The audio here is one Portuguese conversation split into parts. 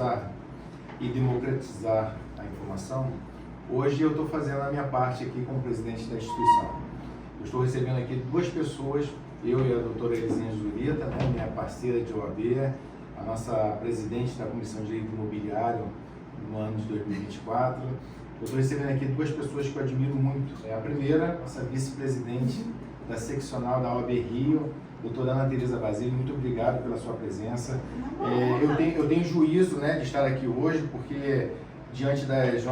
popularizar e democratizar a informação, hoje eu estou fazendo a minha parte aqui como presidente da instituição. Eu estou recebendo aqui duas pessoas, eu e a doutora Elisinha Zurita, né, minha parceira de OAB, a nossa presidente da Comissão de Direito Imobiliário no ano de 2024. Eu estou recebendo aqui duas pessoas que eu admiro muito. A primeira, nossa vice-presidente da seccional da OAB Rio, doutora Ana Tereza Basílio, muito obrigado pela sua presença. Eu tenho juízo, né, de estar aqui hoje, porque diante dos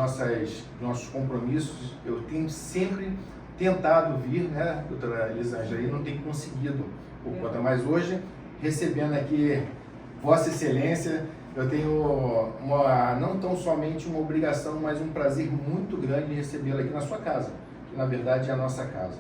nossos compromissos, eu tenho sempre tentado vir, né, doutora Elisângela, e não tenho conseguido por conta, mas hoje, recebendo aqui Vossa Excelência, eu tenho não tão somente uma obrigação, mas um prazer muito grande de recebê-la aqui na sua casa, que na verdade é a nossa casa.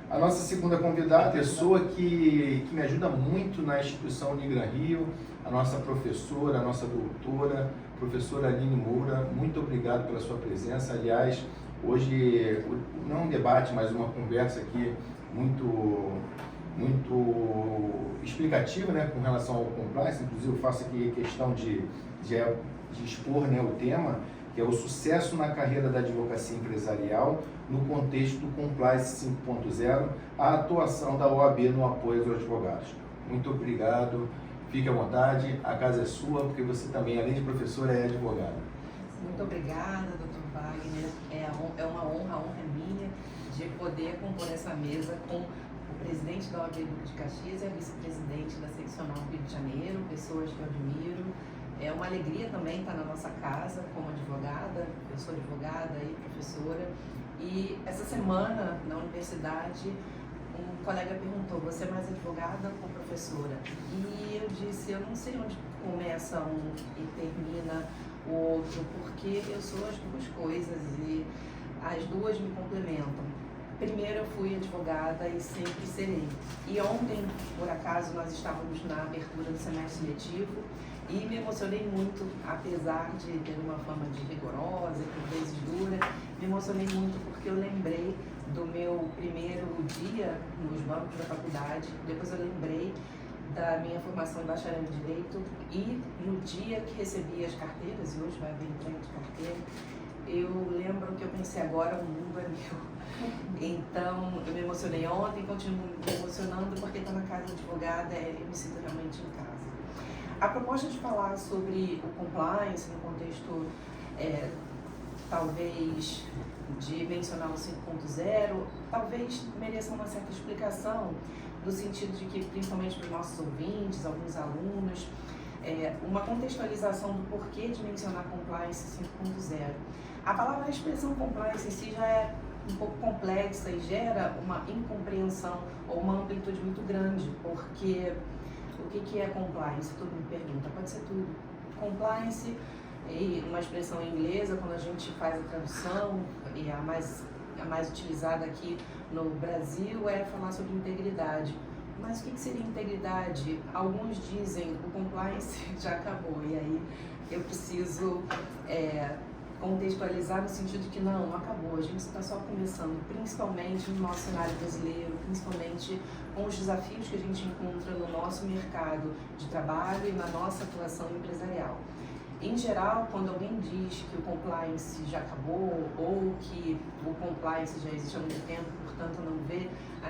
A nossa segunda convidada, a pessoa que me ajuda muito na instituição Unigran Rio, a nossa professora, a nossa doutora, professora Aline Moura, muito obrigado pela sua presença. Aliás, hoje não é um debate, mas uma conversa aqui muito explicativa, né, com relação ao compliance. Inclusive eu faço aqui questão de expor, né, o tema, que é o sucesso na carreira da advocacia empresarial no contexto do Compliance 5.0, a atuação da OAB no apoio aos advogados. Muito obrigado, fique à vontade, a casa é sua, porque você também, além de professora, é advogada. Muito obrigada, doutor Wagner. É uma honra minha de poder compor essa mesa com o presidente da OAB de Caxias e a vice-presidente da seccional Rio de Janeiro, pessoas que eu admiro. É uma alegria também estar na nossa casa como advogada. Eu sou advogada e professora. E essa semana, na universidade, um colega perguntou: você é mais advogada ou professora? E eu disse: eu não sei onde começa um e termina o outro, porque eu sou as duas coisas e as duas me complementam. Primeiro eu fui advogada e sempre serei. E ontem, por acaso, nós estávamos na abertura do semestre letivo e me emocionei muito, apesar de ter uma fama de rigorosa e por vezes dura, me emocionei muito porque eu lembrei do meu primeiro dia nos bancos da faculdade, depois eu lembrei da minha formação em bacharel em Direito e no dia que recebi as carteiras, e hoje vai haver entrega de carteira, eu lembro que eu pensei: agora o mundo é meu. Então, eu me emocionei ontem, continuo me emocionando porque estar na casa de advogada, eu me sinto realmente em casa. A proposta de falar sobre o compliance no contexto, talvez, de mencionar o 5.0, talvez mereça uma certa explicação, no sentido de que, principalmente para os nossos ouvintes, alguns alunos, uma contextualização do porquê de mencionar compliance 5.0. A palavra, a expressão compliance em si já é um pouco complexa e gera uma incompreensão ou uma amplitude muito grande, porque o que é compliance? Todo mundo pergunta, pode ser tudo. Compliance, uma expressão inglesa, quando a gente faz a tradução, e a mais utilizada aqui no Brasil, é falar sobre integridade. Mas o que seria integridade? Alguns dizem o compliance já acabou, e aí eu preciso contextualizar no sentido de que não acabou, a gente está só começando, principalmente no nosso cenário brasileiro, principalmente com os desafios que a gente encontra no nosso mercado de trabalho e na nossa atuação empresarial. Em geral, quando alguém diz que o compliance já acabou ou que o compliance já existe há muito tempo, portanto não vê a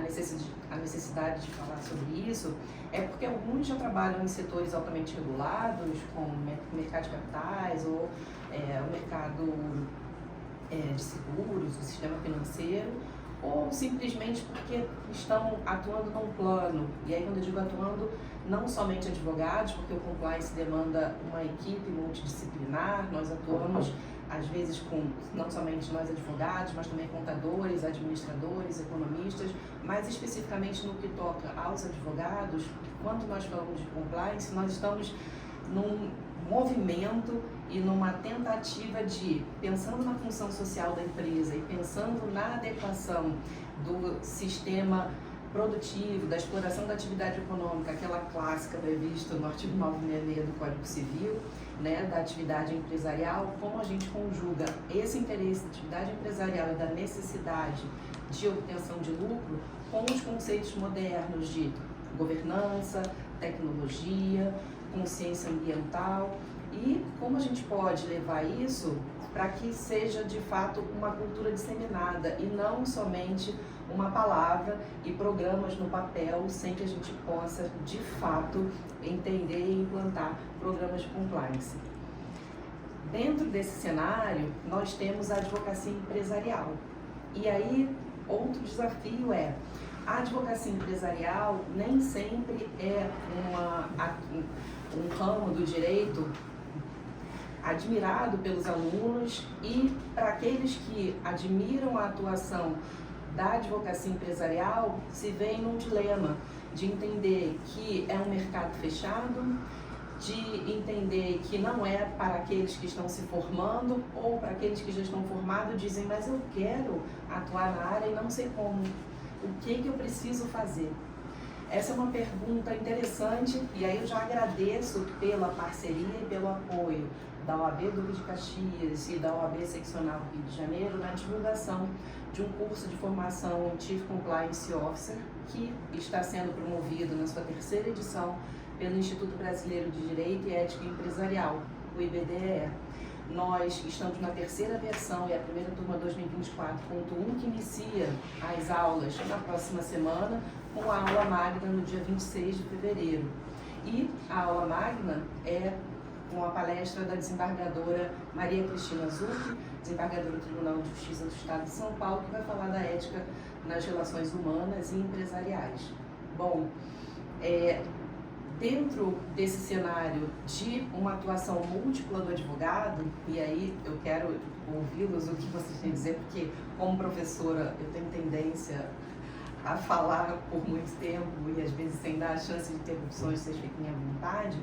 necessidade de falar sobre isso, é porque alguns já trabalham em setores altamente regulados, como o mercado de capitais ou o mercado de seguros, o sistema financeiro, ou simplesmente porque estão atuando num plano. E aí, quando eu digo atuando, não somente advogados, porque o compliance demanda uma equipe multidisciplinar, nós atuamos às vezes com não somente nós advogados, mas também contadores, administradores, economistas, mais especificamente no que toca aos advogados, quando nós falamos de compliance, nós estamos num movimento e numa tentativa de, pensando na função social da empresa e pensando na adequação do sistema produtivo, da exploração da atividade econômica, aquela clássica prevista no artigo 966 do Código Civil, né, da atividade empresarial, como a gente conjuga esse interesse da atividade empresarial e da necessidade de obtenção de lucro com os conceitos modernos de governança, tecnologia, consciência ambiental, E como a gente pode levar isso para que seja de fato uma cultura disseminada e não somente uma palavra e programas no papel, sem que a gente possa de fato entender e implantar programas de compliance. Dentro desse cenário, nós temos a advocacia empresarial. E aí, outro desafio é, a advocacia empresarial nem sempre é um ramo do direito admirado pelos alunos, e para aqueles que admiram a atuação da advocacia empresarial, se vê num dilema de entender que é um mercado fechado, de entender que não é para aqueles que estão se formando, ou para aqueles que já estão formados dizem, mas eu quero atuar na área e não sei como. O que eu preciso fazer? Essa é uma pergunta interessante, e aí eu já agradeço pela parceria e pelo apoio da OAB Duque de Caxias e da OAB Seccional Rio de Janeiro na divulgação de um curso de formação Chief Compliance Officer, que está sendo promovido na sua 3ª edição pelo Instituto Brasileiro de Direito e Ética Empresarial, o IBDE. Nós estamos na 3ª versão e a primeira turma 2024.1, que inicia as aulas na próxima semana, com a aula magna no dia 26 de fevereiro. E a aula magna é com a palestra da desembargadora Maria Cristina Zucchi, desembargadora do Tribunal de Justiça do Estado de São Paulo, que vai falar da ética nas relações humanas e empresariais. Bom, dentro desse cenário de uma atuação múltipla do advogado, e aí eu quero ouvi-los o que vocês têm a dizer, porque como professora eu tenho tendência a falar por muito tempo e às vezes sem dar a chance de interrupções, vocês fiquem à vontade,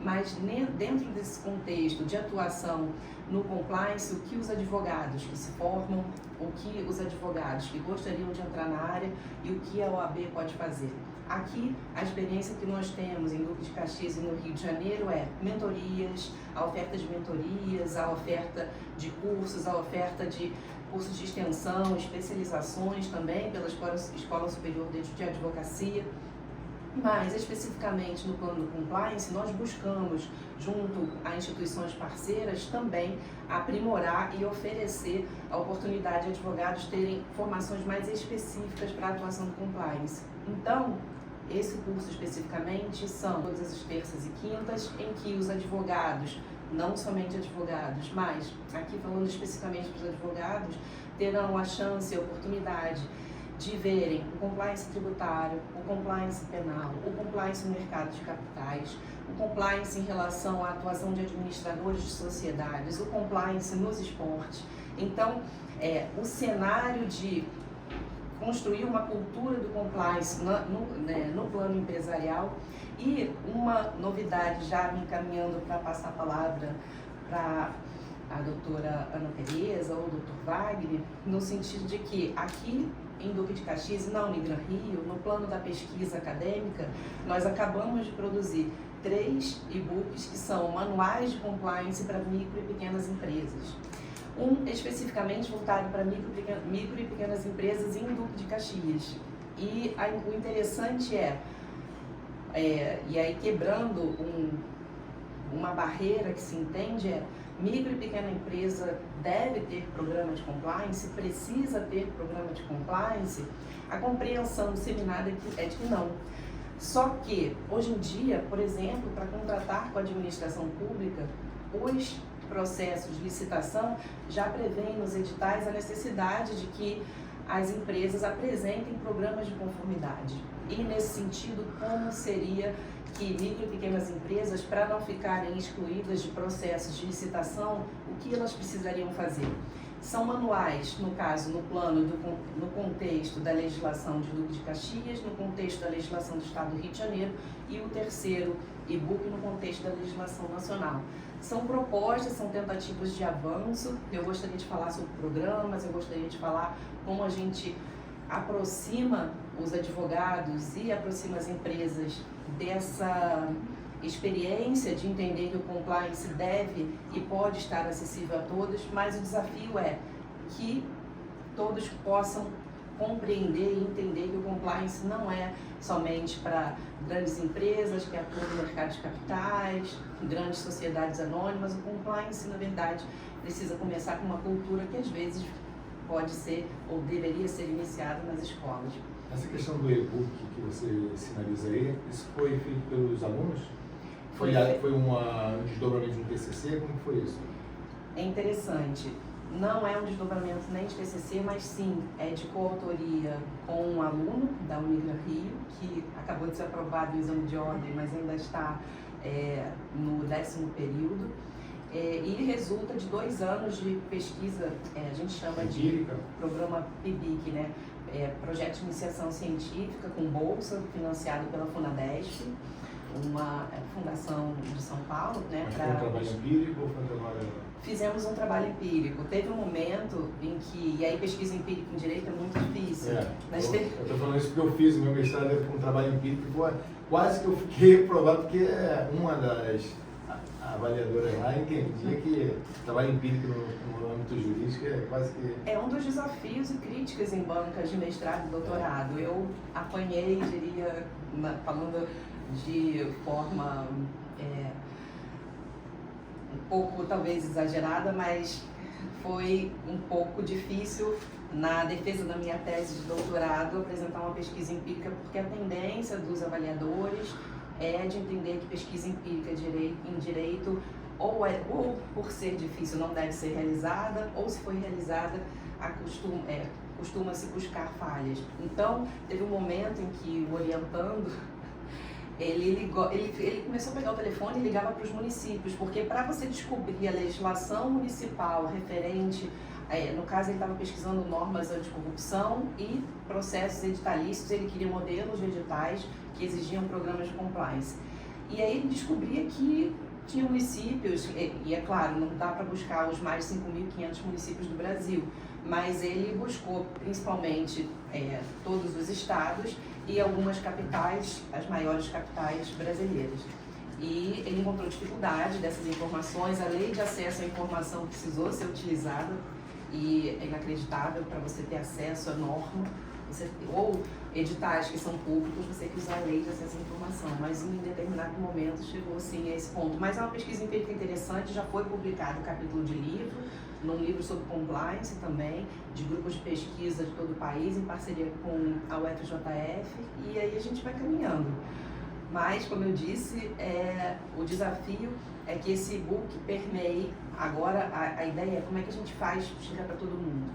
mas dentro desse contexto de atuação no compliance, o que os advogados que se formam, o que os advogados que gostariam de entrar na área e o que a OAB pode fazer. Aqui, a experiência que nós temos em Duque de Caxias e no Rio de Janeiro é mentorias, a oferta de mentorias, a oferta de cursos, a oferta de cursos de extensão, especializações também pela Escola Superior de Advocacia. Mas, especificamente no plano do compliance, nós buscamos, junto a instituições parceiras, também aprimorar e oferecer a oportunidade de advogados terem formações mais específicas para a atuação do compliance. Então, esse curso especificamente são todas as terças e quintas, em que os advogados, não somente advogados, mas aqui falando especificamente para os advogados, terão a chance e a oportunidade de verem o compliance tributário, o compliance penal, o compliance no mercado de capitais, o compliance em relação à atuação de administradores de sociedades, o compliance nos esportes. Então, o cenário de construir uma cultura do compliance no plano empresarial. E uma novidade, já me encaminhando para passar a palavra para a doutora Ana Tereza ou o doutor Wagner, no sentido de que aqui em Duque de Caxias e na Unigran Rio, no plano da pesquisa acadêmica, nós acabamos de produzir 3 e-books que são manuais de compliance para micro e pequenas empresas. Um especificamente voltado para micro e pequenas empresas em Duque de Caxias. E o interessante e aí quebrando uma barreira que se entende micro e pequena empresa deve ter programa de compliance, precisa ter programa de compliance, a compreensão disseminada é de que não. Só que, hoje em dia, por exemplo, para contratar com a administração pública, os processos de licitação já prevêem nos editais a necessidade de que as empresas apresentem programas de conformidade. E, nesse sentido, como seria que micro e pequenas empresas, para não ficarem excluídas de processos de licitação, o que elas precisariam fazer? São manuais, no caso, no contexto da legislação de Duque de Caxias, no contexto da legislação do Estado do Rio de Janeiro, e o terceiro e-book no contexto da legislação nacional. São propostas, são tentativas de avanço. Eu gostaria de falar sobre programas, eu gostaria de falar como a gente aproxima os advogados e aproxima as empresas dessa experiência de entender que o compliance deve e pode estar acessível a todos, mas o desafio é que todos possam compreender e entender que o compliance não é somente para grandes empresas que atuam no mercado de capitais, grandes sociedades anônimas. O compliance, na verdade, precisa começar com uma cultura que às vezes pode ser ou deveria ser iniciada nas escolas. Essa questão do e-book que você sinaliza aí, isso foi feito pelos alunos? Foi um desdobramento de um TCC? Como foi isso? É interessante. Não é um desdobramento nem de TCC, mas sim é de coautoria com um aluno da Unigran Rio, que acabou de ser aprovado no exame de ordem, mas ainda está no 10º período. E resulta de 2 anos de pesquisa, a gente chama empírica. De programa PIBIC, né? Projeto de Iniciação Científica com bolsa, financiado pela Funadesp, uma fundação de São Paulo, né? Mas foi um trabalho empírico ou foi um trabalho... Fizemos um trabalho empírico. Teve um momento em que, e aí pesquisa empírica em direito é muito difícil. Eu estou falando isso porque eu fiz o meu mestrado com um trabalho empírico, quase que eu fiquei reprovado, porque uma das avaliadoras lá entendia que trabalho empírico no âmbito jurídico é quase que... É um dos desafios e críticas em bancas de mestrado e doutorado. Eu apanhei, diria, falando de forma um pouco talvez exagerada, mas foi um pouco difícil na defesa da minha tese de doutorado apresentar uma pesquisa empírica, porque a tendência dos avaliadores é de entender que pesquisa empírica em direito ou por ser difícil não deve ser realizada, ou se foi realizada costuma-se buscar falhas. Então, teve um momento em que o orientando, ele começou a pegar o telefone e ligava para os municípios, porque para você descobrir a legislação municipal referente, no caso ele estava pesquisando normas anticorrupção e processos editalícios, ele queria modelos de editais que exigiam programas de compliance. E aí ele descobria que tinha municípios, e é claro, não dá para buscar os mais de 5.500 municípios do Brasil, mas ele buscou principalmente todos os estados e algumas capitais, as maiores capitais brasileiras. E ele encontrou dificuldade dessas informações, a lei de acesso à informação precisou ser utilizada, e é inacreditável para você ter acesso à norma, ou editais que são públicos, você tem que usar a lei de acesso à informação, mas em determinado momento chegou sim a esse ponto. Mas é uma pesquisa empírica interessante, já foi publicado um capítulo de livro, num livro sobre compliance também, de grupos de pesquisa de todo o país, em parceria com a UFJF, e aí a gente vai caminhando. Mas, como eu disse, o desafio é que esse e-book permeie. Agora, a ideia é como é que a gente faz chegar para todo mundo.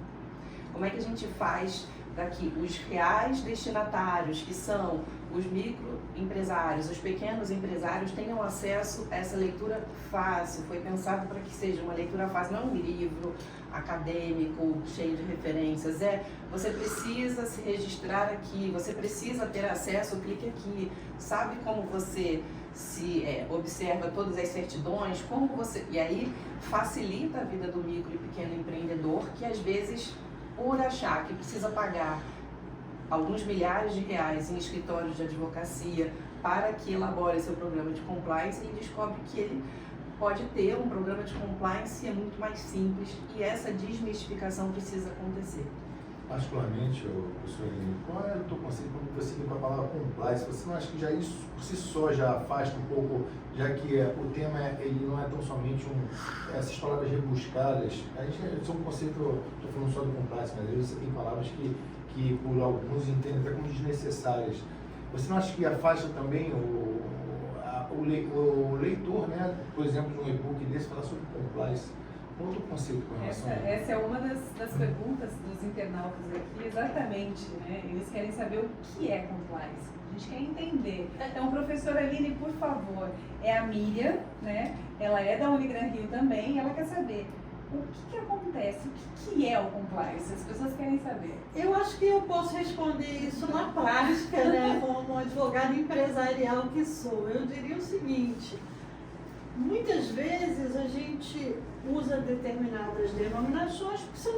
Como é que a gente faz para que os reais destinatários, que são os microempresários, os pequenos empresários, tenham acesso a essa leitura fácil. Foi pensado para que seja uma leitura fácil, não um livro acadêmico, cheio de referências. Você precisa se registrar aqui, você precisa ter acesso, clique aqui. Sabe como você se observa todas as certidões, como você... E aí facilita a vida do micro e pequeno empreendedor, que às vezes, por achar que precisa pagar alguns milhares de reais em escritórios de advocacia para que elabore seu programa de compliance, ele descobre que ele pode ter um programa de compliance, é muito mais simples, e essa desmistificação precisa acontecer. Particularmente, professor Eline, qual é o teu conceito quando você vem com a palavra compliance? Você não acha que já isso por si só já afasta um pouco, já que o tema ele não é tão somente essas palavras rebuscadas? A gente é um conceito, estou falando só do compliance, mas às vezes você tem palavras que por alguns entendem até como desnecessárias. Você não acha que afasta também o leitor, né? Por exemplo, de um e-book desse, falar sobre compliance? Outro conceito com relação a isso? Essa é uma das perguntas dos internautas aqui, exatamente, né? Eles querem saber o que é compliance. A gente quer entender. Então, professora Aline, por favor, é a Miriam, né? Ela é da Unigran Rio também, e ela quer saber o que acontece, o que é o compliance? As pessoas querem saber. Eu acho que eu posso responder isso na prática, né? Como advogada empresarial que sou. Eu diria o seguinte: muitas vezes a gente usa determinadas denominações que são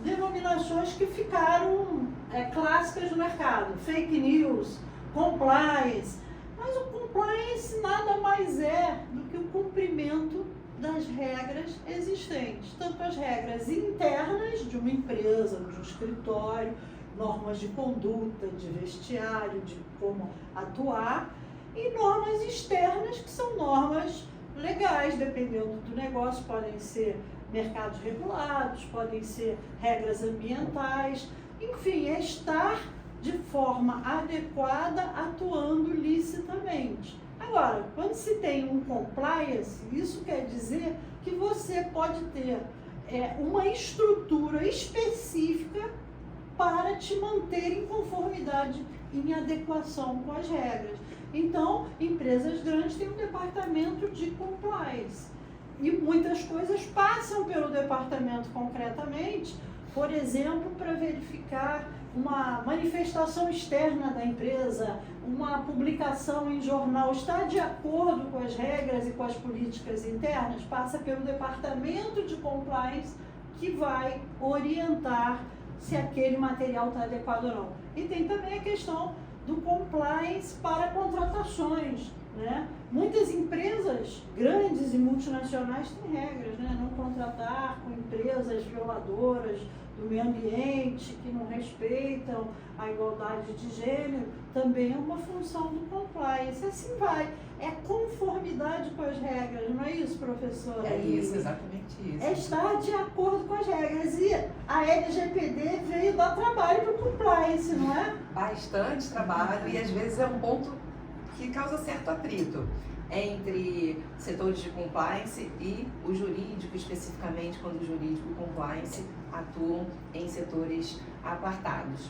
denominações que ficaram clássicas no mercado. Fake news, compliance. Mas o compliance nada mais é do que o cumprimento das regras existentes. Tanto as regras internas de uma empresa, de um escritório, normas de conduta, de vestiário, de como atuar, e normas externas, que são normas legais, dependendo do negócio, podem ser mercados regulados, podem ser regras ambientais, enfim, é estar de forma adequada, atuando licitamente. Agora, quando se tem um compliance, isso quer dizer que você pode ter uma estrutura específica para te manter em conformidade, em adequação com as regras. Então, empresas grandes têm um departamento de compliance. E muitas coisas passam pelo departamento concretamente, por exemplo, para verificar uma manifestação externa da empresa, uma publicação em jornal está de acordo com as regras e com as políticas internas, passa pelo departamento de compliance que vai orientar se aquele material está adequado ou não. E tem também a questão do compliance para contratações, né? Muitas empresas grandes e multinacionais têm regras, né? Não contratar com empresas violadoras do meio ambiente, que não respeitam a igualdade de gênero, também é uma função do compliance. Assim vai. É conformidade com as regras, não é isso, professora? É isso, exatamente isso. É estar de acordo com as regras. E a LGPD veio dar trabalho para o compliance, não é? Bastante trabalho e às vezes é um ponto que causa certo atrito entre setores de compliance e o jurídico, especificamente quando o jurídico e o compliance atuam em setores apartados.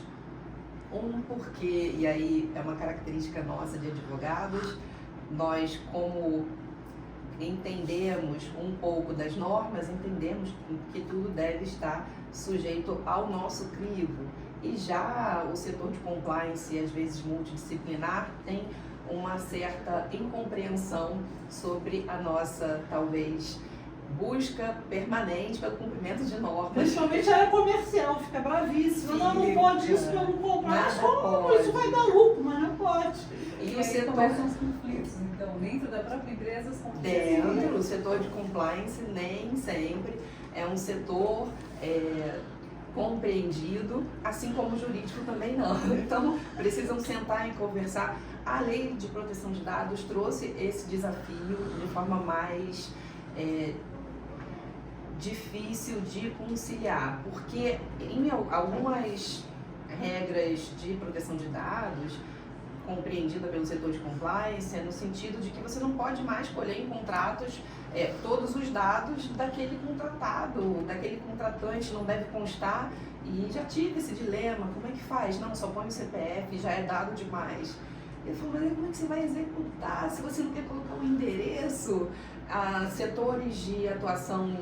Porque, e aí é uma característica nossa de advogados, nós como entendemos um pouco das normas, entendemos que tudo deve estar sujeito ao nosso crivo. E já o setor de compliance, às vezes multidisciplinar, tem uma certa incompreensão sobre a nossa, talvez, busca permanente pelo cumprimento de normas. Principalmente a área comercial, fica bravíssima. Não pode isso pelo compliance. Como pode. isso vai dar lucro, mas não pode. E o aí setor... começam os conflitos, então, dentro da própria empresa, os conflitos. Dentro, o setor de compliance nem sempre é um setor compreendido, assim como o jurídico também não. Então, precisam sentar e conversar. A lei de proteção de dados trouxe esse desafio de forma mais difícil de conciliar, porque em algumas regras de proteção de dados, compreendida pelo setor de compliance, no sentido de que você não pode mais colher em contratos todos os dados daquele contratado, daquele contratante, não deve constar. E já tive esse dilema, como é que faz? Não, só põe o CPF, já é dado demais. Ele falou, mas como é que você vai executar se você não quer colocar o endereço? Setores de atuação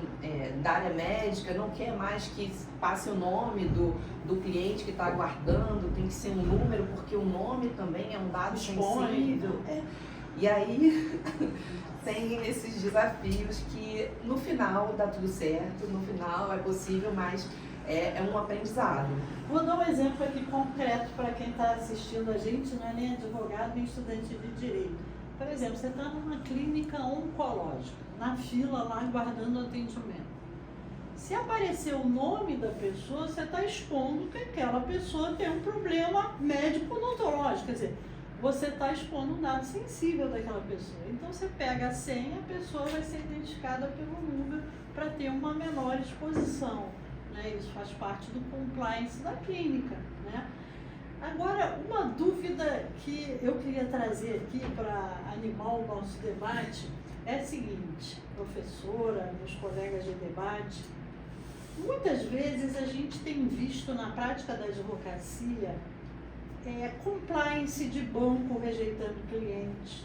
da área médica não quer mais que passe o nome do cliente que está aguardando, tem que ser um número, porque o nome também é um dado sensível. E aí tem esses desafios que no final dá tudo certo, no final é possível, mas é um aprendizado. Vou dar um exemplo aqui concreto para quem está assistindo a gente, não é nem advogado nem estudante de direito. Por exemplo, você está numa clínica oncológica, na fila lá aguardando atendimento. Se aparecer o nome da pessoa, você está expondo que aquela pessoa tem um problema médico-odontológico, quer dizer, você está expondo um dado sensível daquela pessoa. Então você pega a senha, a pessoa vai ser identificada pelo número para ter uma menor exposição. Isso faz parte do compliance da clínica, né? Agora, uma dúvida que eu queria trazer aqui para animar o nosso debate é a seguinte, professora, meus colegas de debate, muitas vezes a gente tem visto na prática da advocacia compliance de banco rejeitando cliente,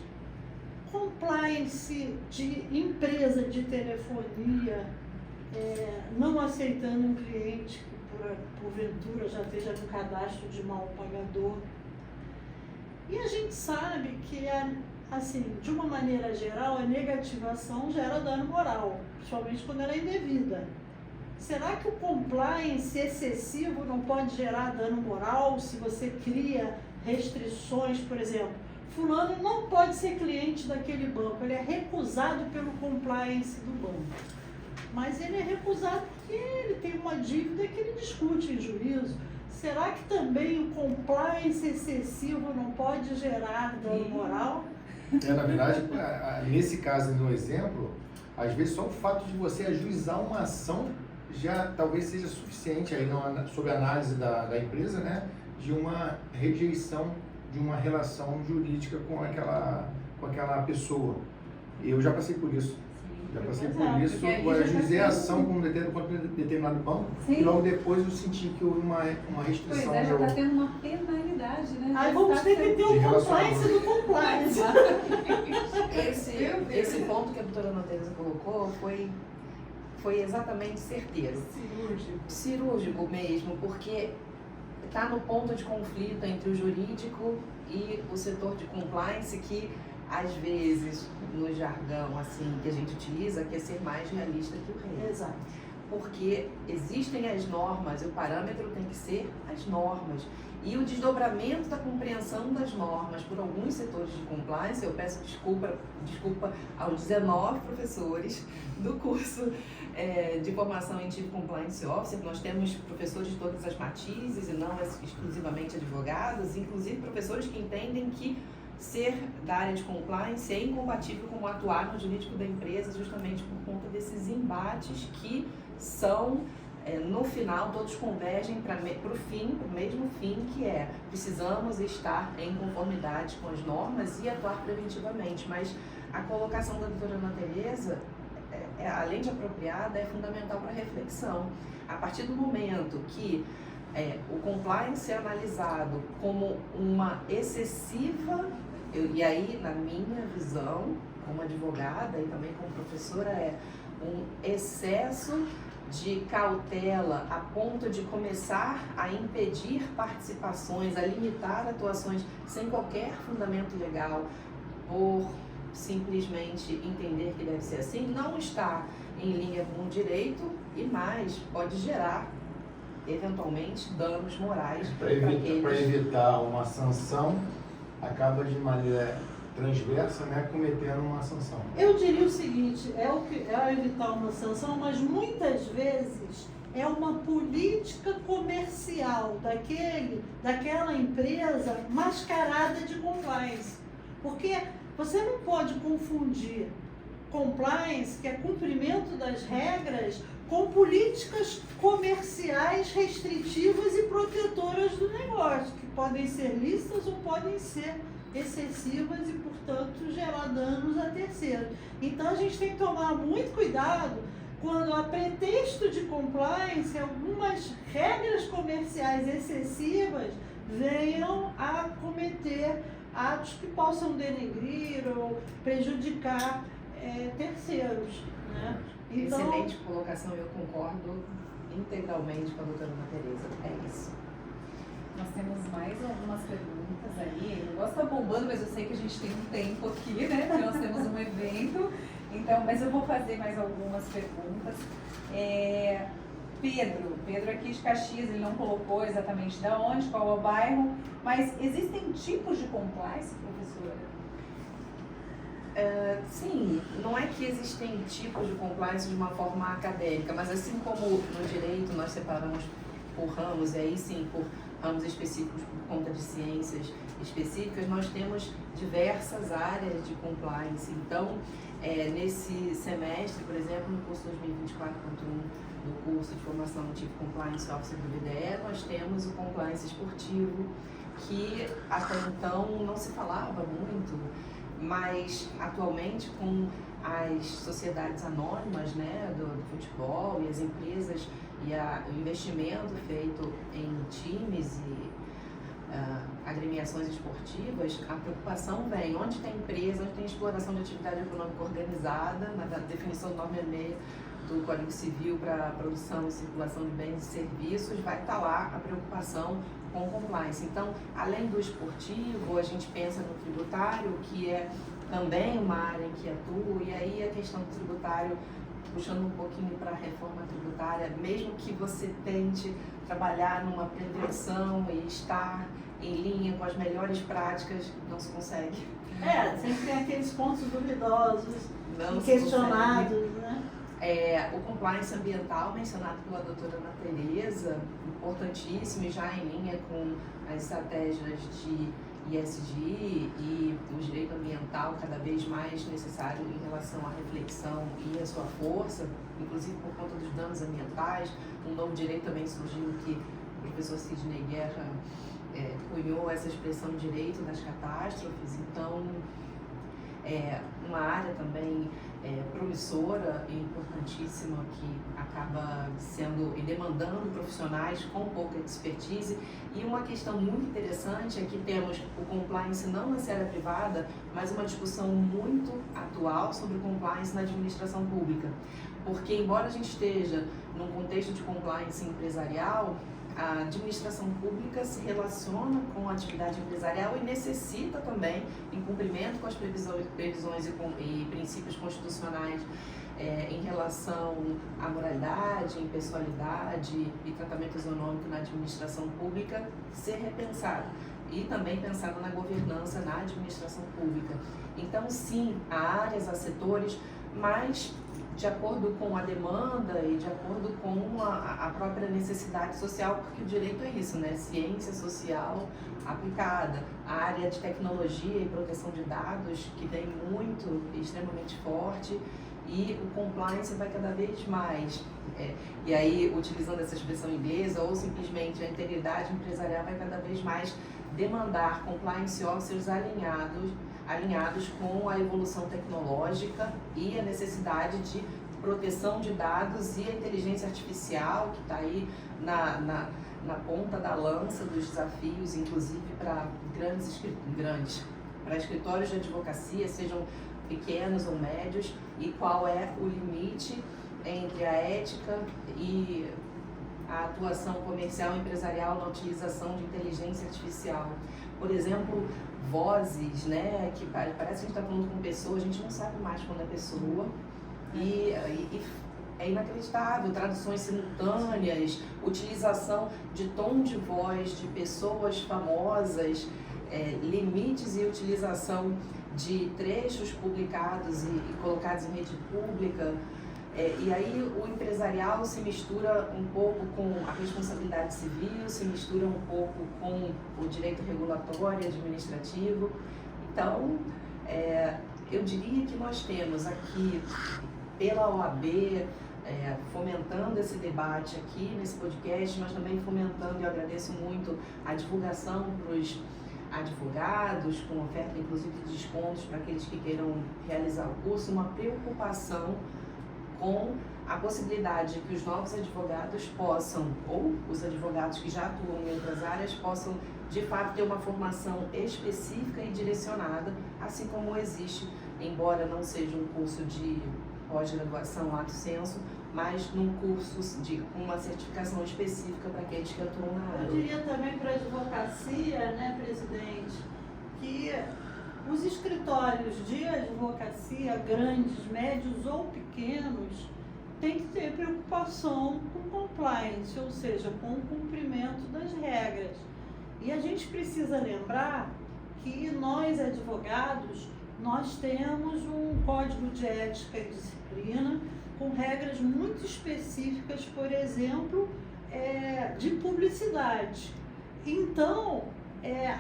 compliance de empresa de telefonia não aceitando um cliente que porventura já esteja no cadastro de mal pagador. E a gente sabe que, assim, de uma maneira geral, a negativação gera dano moral, principalmente quando ela é indevida. Será que o compliance excessivo não pode gerar dano moral se você cria restrições, por exemplo? Fulano não pode ser cliente daquele banco, ele é recusado pelo compliance do banco. Mas ele é recusado porque ele tem uma dívida que ele discute em juízo. será que também o compliance excessivo não pode gerar dano moral? Na verdade, nesse caso, no exemplo, às vezes só o fato de você ajuizar uma ação já talvez seja suficiente aí sob a análise da empresa, né, de uma rejeição de uma relação jurídica com aquela pessoa. Eu já passei por isso. Já passei por isso, eu ajuizei a ação com um determinado banco. Sim. E logo depois eu senti que houve uma restrição. Pois é, já está tendo uma penalidade, né? Aí vamos ter que ter o compliance do compliance. Esse ponto que a doutora Ana Teresa colocou foi exatamente certeiro. Cirúrgico mesmo, porque está no ponto de conflito entre o jurídico e o setor de compliance que, às vezes, no jargão assim, que a gente utiliza, quer ser mais realista que o rei. Exato. Porque existem as normas e o parâmetro tem que ser as normas. E o desdobramento da compreensão das normas por alguns setores de compliance, eu peço desculpa aos 19 professores do curso de formação em Chief Compliance Officer. Nós temos professores de todas as matizes e não exclusivamente advogados, inclusive professores que entendem que ser da área de compliance é incompatível com atuar no jurídico da empresa, justamente por conta desses embates que são, no final, todos convergem para o mesmo fim, que é precisamos estar em conformidade com as normas e atuar preventivamente. Mas a colocação da doutora Ana Teresa, além de apropriada, é fundamental para a reflexão. A partir do momento que o compliance é analisado como uma excessiva, e aí, na minha visão, como advogada e também como professora, é um excesso de cautela a ponto de começar a impedir participações, a limitar atuações sem qualquer fundamento legal, por simplesmente entender que deve ser assim, não está em linha com o direito e mais pode gerar eventualmente danos morais para evitar uma sanção, acaba de maneira transversa, né, cometendo uma sanção. Eu diria o seguinte, é evitar uma sanção, mas muitas vezes é uma política comercial daquela empresa mascarada de compliance. Porque você não pode confundir compliance, que é cumprimento das regras, com políticas comerciais restritivas e protetoras do negócio, que podem ser lícitas ou podem ser excessivas e, portanto, gerar danos a terceiros. Então, a gente tem que tomar muito cuidado quando, a pretexto de compliance, algumas regras comerciais excessivas venham a cometer atos que possam denegrir ou prejudicar terceiros, né? Então, excelente colocação, eu concordo integralmente com a doutora Ana Teresa, é isso. Nós temos mais algumas perguntas aí. O negócio está bombando, mas eu sei que a gente tem um tempo aqui, né? Porque nós temos um evento. Então, mas eu vou fazer mais algumas perguntas. Pedro aqui de Caxias, ele não colocou exatamente de onde, qual é o bairro, mas existem tipos de compliance, professora? Sim, não é que existem tipos de compliance de uma forma acadêmica, mas assim como no direito nós separamos por ramos, e aí sim por ramos específicos por conta de ciências específicas, nós temos diversas áreas de compliance. Então, nesse semestre, por exemplo, no curso 2024.1 do curso de formação de Compliance Officer do BDE, nós temos o compliance esportivo, que até então não se falava muito, mas atualmente com as sociedades anônimas, né, do futebol e as empresas e o investimento feito em times e agremiações esportivas, a preocupação vem onde tem empresa, onde tem exploração de atividade econômica organizada, na definição do norma e-mail do Código Civil para produção e circulação de bens e serviços, vai estar lá a preocupação com compliance. Então, além do esportivo, a gente pensa no tributário, que é também uma área em que atua, e aí a questão do tributário, puxando um pouquinho para a reforma tributária, mesmo que você tente trabalhar numa prevenção e estar em linha com as melhores práticas, não se consegue. sempre tem aqueles pontos duvidosos, Não se questionados, né? O compliance ambiental, mencionado pela doutora Ana Tereza, importantíssimo e já em linha com as estratégias de ESG e o direito ambiental cada vez mais necessário em relação à reflexão e à sua força, inclusive por conta dos danos ambientais. Um novo direito também surgiu que o professor Sidney Guerra cunhou essa expressão direito das catástrofes. Então, uma área também promissora e importantíssima que acaba sendo e demandando profissionais com pouca expertise. E uma questão muito interessante é que temos o compliance não na esfera privada, mas uma discussão muito atual sobre o compliance na administração pública. Porque, embora a gente esteja num contexto de compliance empresarial, a administração pública se relaciona com a atividade empresarial e necessita também, em cumprimento com as previsões e princípios constitucionais em relação à moralidade, impessoalidade e tratamento isonômico na administração pública, ser repensado. E também pensado na governança na administração pública. Então, sim, há áreas, há setores, mas de acordo com a demanda e de acordo com a própria necessidade social, porque o direito é isso, né? Ciência social aplicada, a área de tecnologia e proteção de dados, que vem muito, extremamente forte, e o compliance vai cada vez mais. E aí, utilizando essa expressão inglesa, ou simplesmente a integridade empresarial vai cada vez mais demandar compliance officers alinhados com a evolução tecnológica e a necessidade de proteção de dados e a inteligência artificial, que está aí na ponta da lança dos desafios, inclusive para para escritórios de advocacia, sejam pequenos ou médios, e qual é o limite entre a ética e a atuação comercial e empresarial na utilização de inteligência artificial. Por exemplo, vozes, né, que parece que a gente está falando com pessoa, a gente não sabe mais quando é pessoa, e é inacreditável, traduções simultâneas, utilização de tom de voz de pessoas famosas, limites e utilização de trechos publicados e colocados em rede pública. E aí o empresarial se mistura um pouco com a responsabilidade civil, se mistura um pouco com o direito regulatório, administrativo. Então, eu diria que nós temos aqui, pela OAB, fomentando esse debate aqui nesse podcast, mas também fomentando, e eu agradeço muito, a divulgação para os advogados, com oferta inclusive de descontos para aqueles que queiram realizar o curso, uma preocupação com a possibilidade de que os novos advogados possam, ou os advogados que já atuam em outras áreas, possam de fato ter uma formação específica e direcionada, assim como existe, embora não seja um curso de pós-graduação lato sensu, mas num curso com uma certificação específica para aqueles que atuam na área. Eu diria também para a advocacia, né, presidente, que os escritórios de advocacia, grandes, médios ou pequenos, têm que ter preocupação com compliance, ou seja, com o cumprimento das regras. E a gente precisa lembrar que nós, advogados, nós temos um código de ética e disciplina com regras muito específicas, por exemplo, de publicidade. Então,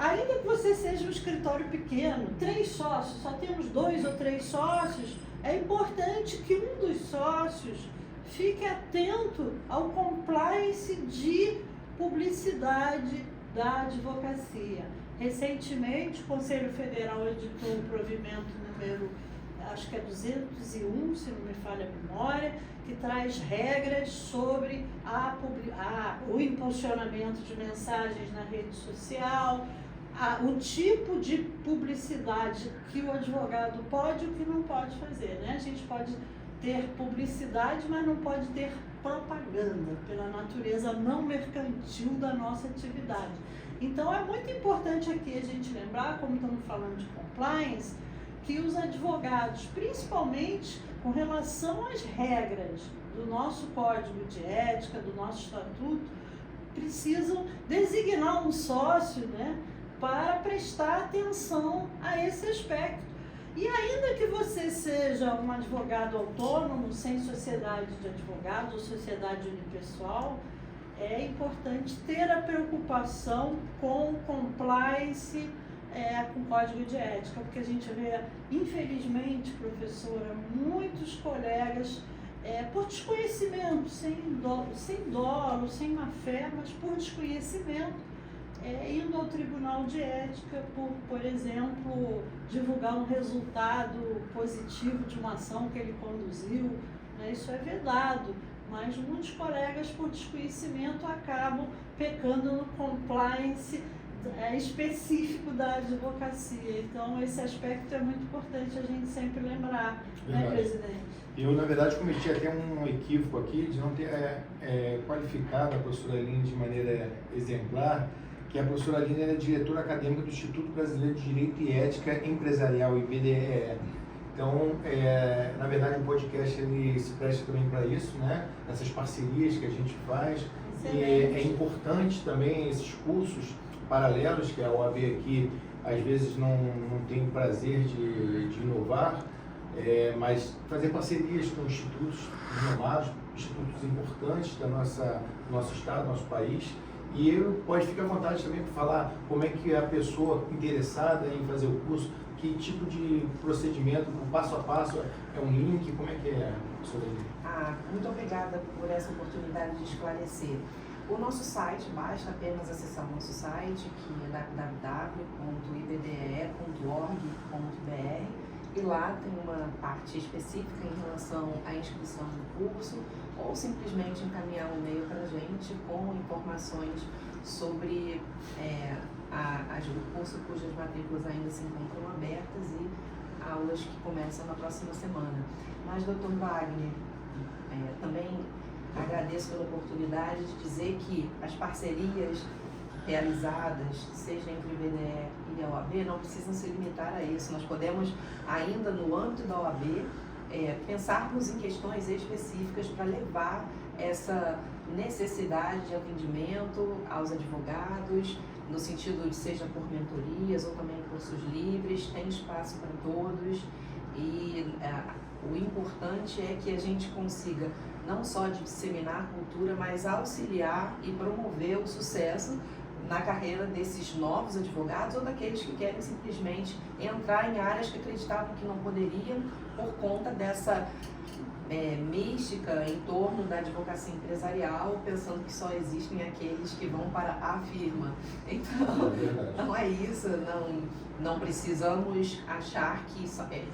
ainda que você seja um escritório pequeno, 3 sócios, só temos 2 ou 3 sócios, é importante que um dos sócios fique atento ao compliance de publicidade da advocacia. Recentemente, o Conselho Federal editou um provimento número, acho que é 201, se não me falha a memória, que traz regras sobre o impulsionamento de mensagens na rede social, o tipo de publicidade que o advogado pode e o que não pode fazer, né? A gente pode ter publicidade, mas não pode ter propaganda, pela natureza não mercantil da nossa atividade. Então, é muito importante aqui a gente lembrar, como estamos falando de compliance, que os advogados, principalmente com relação às regras do nosso código de ética, do nosso estatuto, precisam designar um sócio, né, para prestar atenção a esse aspecto. E ainda que você seja um advogado autônomo, sem sociedade de advogados ou sociedade unipessoal, é importante ter a preocupação com compliance, com código de ética, porque a gente vê, infelizmente, professora, muitos colegas, por desconhecimento, sem dolo, sem má fé, mas por desconhecimento, indo ao tribunal de ética por exemplo, divulgar um resultado positivo de uma ação que ele conduziu, né? Isso é vedado, mas muitos colegas, por desconhecimento, acabam pecando no compliance específico da advocacia. Então, esse aspecto é muito importante a gente sempre lembrar, né, presidente? Eu, na verdade, cometi até um equívoco aqui de não ter qualificado a professora Aline de maneira exemplar, que a professora Aline é diretora acadêmica do Instituto Brasileiro de Direito e Ética Empresarial, IBDE. Então, na verdade, o podcast ele se presta também para isso, né? Essas parcerias que a gente faz. E é importante também esses cursos paralelos que a OAB aqui, às vezes, não tem o prazer de inovar, mas fazer parcerias com institutos renomados, institutos importantes do nosso estado, do nosso país. E pode ficar à vontade também para falar como é que a pessoa interessada em fazer o curso, que tipo de procedimento, o passo a passo, é um link, como é que é, professora Aline? Muito obrigada por essa oportunidade de esclarecer. O nosso site, basta apenas acessar o nosso site, que é www.ibde.org.br, e lá tem uma parte específica em relação à inscrição do curso, ou simplesmente encaminhar um e-mail para a gente com informações sobre o curso cujas matrículas ainda se encontram abertas e aulas que começam na próxima semana. Mas, Dr. Wagner, também agradeço pela oportunidade de dizer que as parcerias realizadas, seja entre o IBDE e a OAB, não precisam se limitar a isso. Nós podemos, ainda no âmbito da OAB, pensarmos em questões específicas para levar essa necessidade de atendimento aos advogados, no sentido de seja por mentorias ou também cursos livres, tem espaço para todos. E o importante é que a gente consiga não só disseminar a cultura, mas auxiliar e promover o sucesso na carreira desses novos advogados ou daqueles que querem simplesmente entrar em áreas que acreditavam que não poderiam por conta dessa mística em torno da advocacia empresarial, pensando que só existem aqueles que vão para a firma. Então, não é isso, não precisamos achar que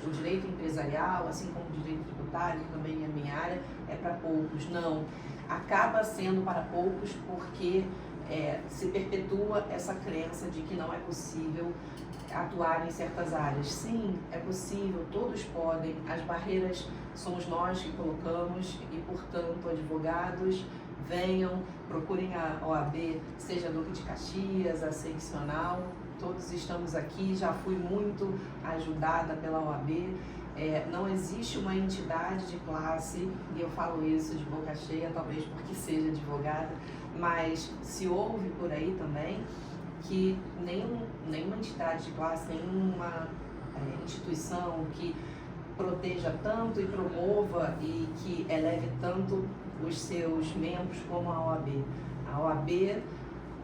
o direito empresarial, assim como o direito tributário, que também é a minha área, é para poucos. Não, acaba sendo para poucos porque se perpetua essa crença de que não é possível atuar em certas áreas. Sim, é possível, todos podem, as barreiras somos nós que colocamos e, portanto, advogados, venham, procurem a OAB, seja Duque de Caxias, a seccional, todos estamos aqui, já fui muito ajudada pela OAB. Não existe uma entidade de classe, e eu falo isso de boca cheia, talvez porque seja advogada, mas se ouve por aí também que nenhuma entidade de classe, nenhuma instituição que proteja tanto e promova e que eleve tanto os seus membros como a OAB. A OAB,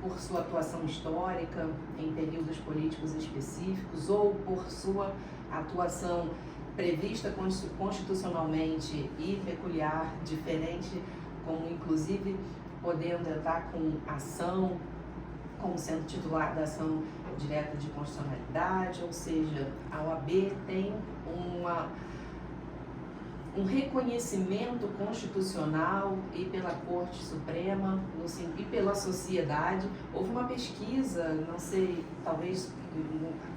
por sua atuação histórica em períodos políticos específicos ou por sua atuação prevista constitucionalmente e peculiar, diferente, como inclusive podendo entrar com ação, como sendo titular da ação direta de constitucionalidade, ou seja, a OAB tem um reconhecimento constitucional e pela Corte Suprema e pela sociedade. Houve uma pesquisa, não sei, talvez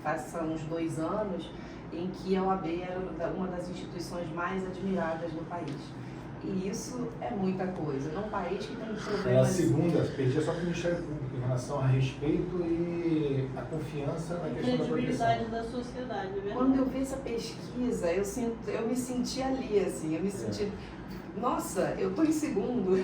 faça uns 2 anos, em que a OAB era uma das instituições mais admiradas no país. E isso é muita coisa. Num país que tem problemas... A segunda, pedia só para o Ministério Público em relação a respeito e a confiança na questão da credibilidade da sociedade, é verdade? Quando eu vi essa pesquisa, eu me senti ali, assim, eu me senti... Nossa, eu estou em segundo.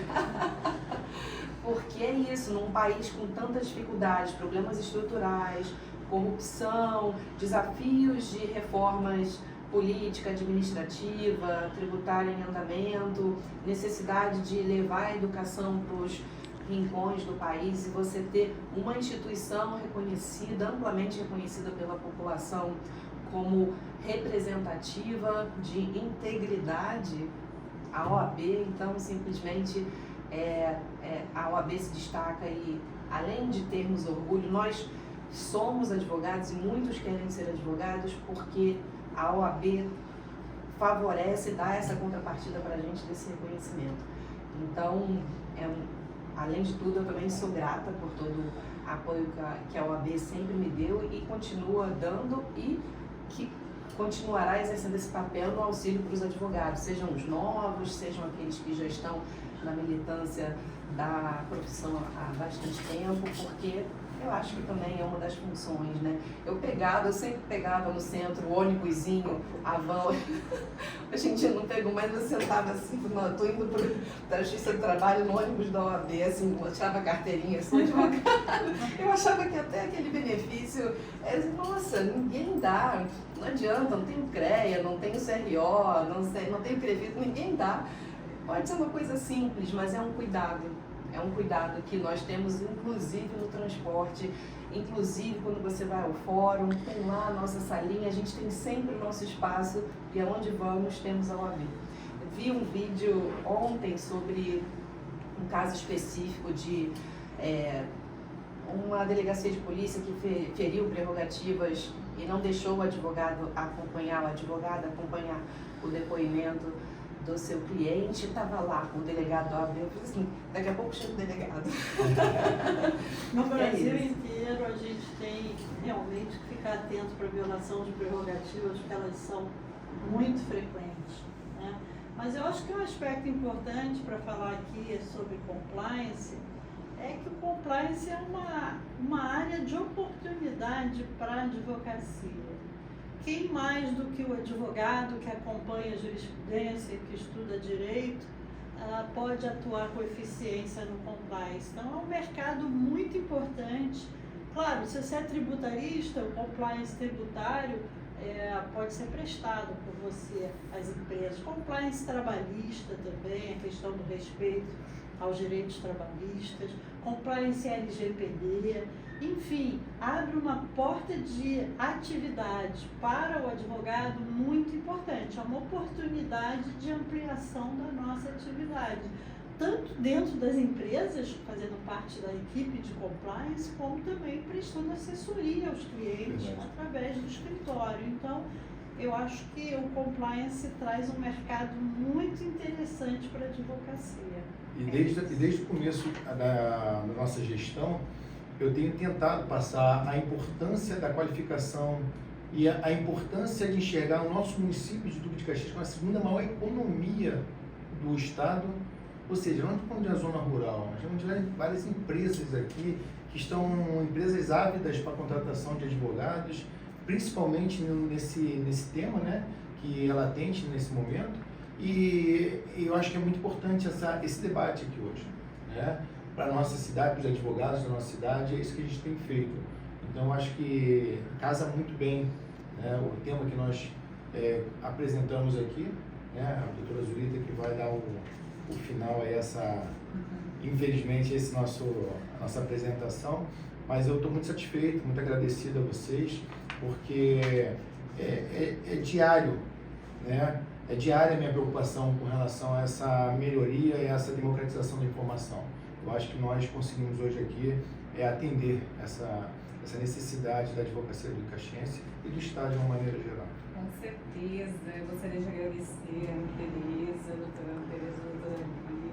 Porque é isso, num país com tantas dificuldades, problemas estruturais, corrupção, desafios de reformas política, administrativa, tributária em andamento, necessidade de levar a educação para os rincões do país e você ter uma instituição reconhecida, amplamente reconhecida pela população como representativa de integridade. A OAB, então, simplesmente a OAB se destaca e, além de termos orgulho, nós somos advogados e muitos querem ser advogados porque a OAB favorece e dá essa contrapartida para a gente desse reconhecimento. Então, além de tudo, eu também sou grata por todo o apoio que a OAB sempre me deu e continua dando e que continuará exercendo esse papel no auxílio para os advogados, sejam os novos, sejam aqueles que já estão na militância da profissão há bastante tempo, porque eu acho que também é uma das funções, né? Eu sempre pegava no centro o ônibusinho, a van, hoje em dia não pego mais, eu sentava assim, não, tô indo para a Justiça do Trabalho no ônibus da OAB, assim, mostrava a carteirinha, sou advogada. Eu achava que até aquele benefício, nossa, ninguém dá, não adianta, não tenho CREA, não tenho CRO, não tenho CREVIS, ninguém dá. Pode ser uma coisa simples, mas é um cuidado. É um cuidado que nós temos, inclusive no transporte, inclusive quando você vai ao fórum, tem lá a nossa salinha, a gente tem sempre o nosso espaço e aonde vamos temos a OAB. Eu vi um vídeo ontem sobre um caso específico de uma delegacia de polícia que feriu prerrogativas e não deixou o advogado acompanhar, o depoimento do seu cliente, estava lá com o delegado da OAB, eu falei assim, daqui a pouco chega o delegado. No Brasil inteiro a gente tem realmente que ficar atento para a violação de prerrogativas, porque elas são muito frequentes, né? Mas eu acho que um aspecto importante para falar aqui sobre compliance é que o compliance é uma área de oportunidade para a advocacia. Quem mais do que o advogado que acompanha a jurisprudência, que estuda direito, pode atuar com eficiência no compliance? Então, é um mercado muito importante. Claro, se você é tributarista, o compliance tributário pode ser prestado por você às empresas. Compliance trabalhista também, a questão do respeito aos direitos trabalhistas, compliance LGPD. Enfim, abre uma porta de atividade para o advogado muito importante, é uma oportunidade de ampliação da nossa atividade, tanto dentro das empresas, fazendo parte da equipe de compliance, como também prestando assessoria aos clientes através do escritório. Então, eu acho que o compliance traz um mercado muito interessante para a advocacia. E desde o começo da nossa gestão, eu tenho tentado passar a importância da qualificação e a importância de enxergar o nosso município de Duque de Caxias como a segunda maior economia do estado. Ou seja, nós não estamos na zona rural, nós temos várias empresas aqui que estão empresas ávidas para a contratação de advogados, principalmente nesse tema, né, que é latente nesse momento. E eu acho que é muito importante esse debate aqui hoje, né? Para a nossa cidade, para os advogados da nossa cidade, é isso que a gente tem feito. Então, eu acho que casa muito bem, né, o tema que nós apresentamos aqui, né, a doutora Zulita que vai dar o final a infelizmente, a nossa apresentação, mas eu estou muito satisfeito, muito agradecido a vocês, porque é diário, né? É diária a minha preocupação com relação a essa melhoria e essa democratização da informação. Eu acho que nós conseguimos hoje aqui atender essa necessidade da advocacia do caxiense e do Estado de uma maneira geral. Com certeza, eu gostaria de agradecer a Tereza, a doutora Gui,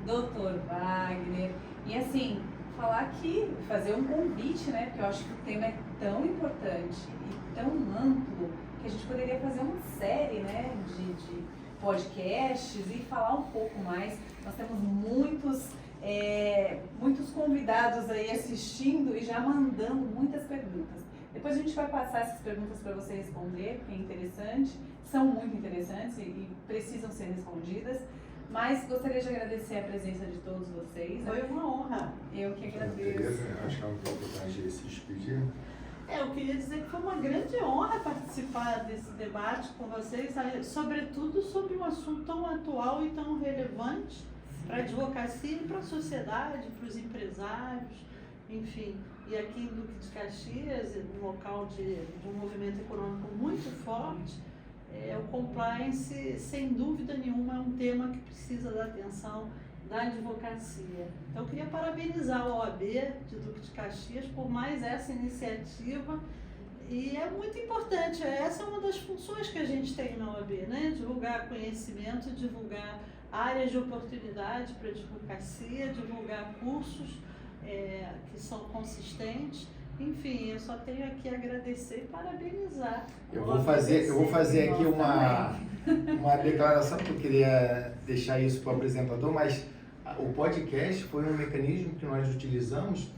doutor Wagner, e assim, falar aqui, fazer um convite, né, porque eu acho que o tema é tão importante e tão amplo, que a gente poderia fazer uma série, né, de podcasts e falar um pouco mais. Nós temos muitos convidados aí assistindo e já mandando muitas perguntas. Depois a gente vai passar essas perguntas para você responder, porque é interessante, são muito interessantes e precisam ser respondidas. Mas gostaria de agradecer a presença de todos vocês. Foi uma honra. Eu que agradeço. Tereza, acho que é muito importante se despedir. Eu queria dizer que foi uma grande honra participar desse debate com vocês, sobretudo sobre um assunto tão atual e tão relevante para a advocacia e para a sociedade, para os empresários, enfim. E aqui em Duque de Caxias, um local de um movimento econômico muito forte, o compliance, sem dúvida nenhuma, é um tema que precisa da atenção da advocacia. Então, eu queria parabenizar a OAB de Duque de Caxias por mais essa iniciativa, e é muito importante, essa é uma das funções que a gente tem na OAB, né? Divulgar conhecimento, divulgar áreas de oportunidade para a advocacia, divulgar cursos que são consistentes. Enfim, eu só tenho aqui a agradecer e parabenizar. Eu vou fazer aqui uma declaração, que eu queria deixar isso para o apresentador, mas o podcast foi um mecanismo que nós utilizamos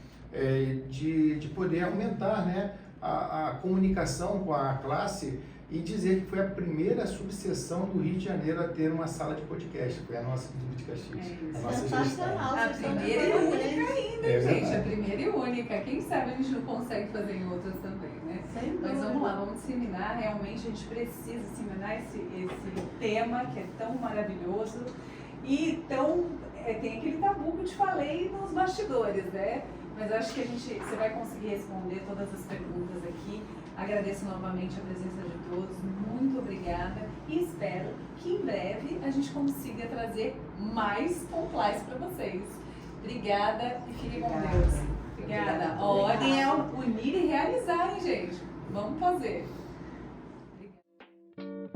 de poder aumentar, né, a comunicação com a classe e dizer que foi a primeira subseção do Rio de Janeiro a ter uma sala de podcast. Foi a nossa do Duque de Caxias. A nossa Sensacional. A primeira e única ainda, gente. verdade. A primeira e única. Quem sabe a gente não consegue fazer em outras também, né? Mas vamos lá, vamos disseminar. Realmente a gente precisa disseminar esse tema que é tão maravilhoso e tão... tem aquele tabu que eu te falei nos bastidores, né? Mas eu acho que você vai conseguir responder todas as perguntas aqui. Agradeço novamente a presença de todos, muito obrigada e espero que em breve a gente consiga trazer mais compliance para vocês. Obrigada e fiquem com Deus. Obrigada. A ordem é unir e realizar, hein, gente? Vamos fazer. Obrigada.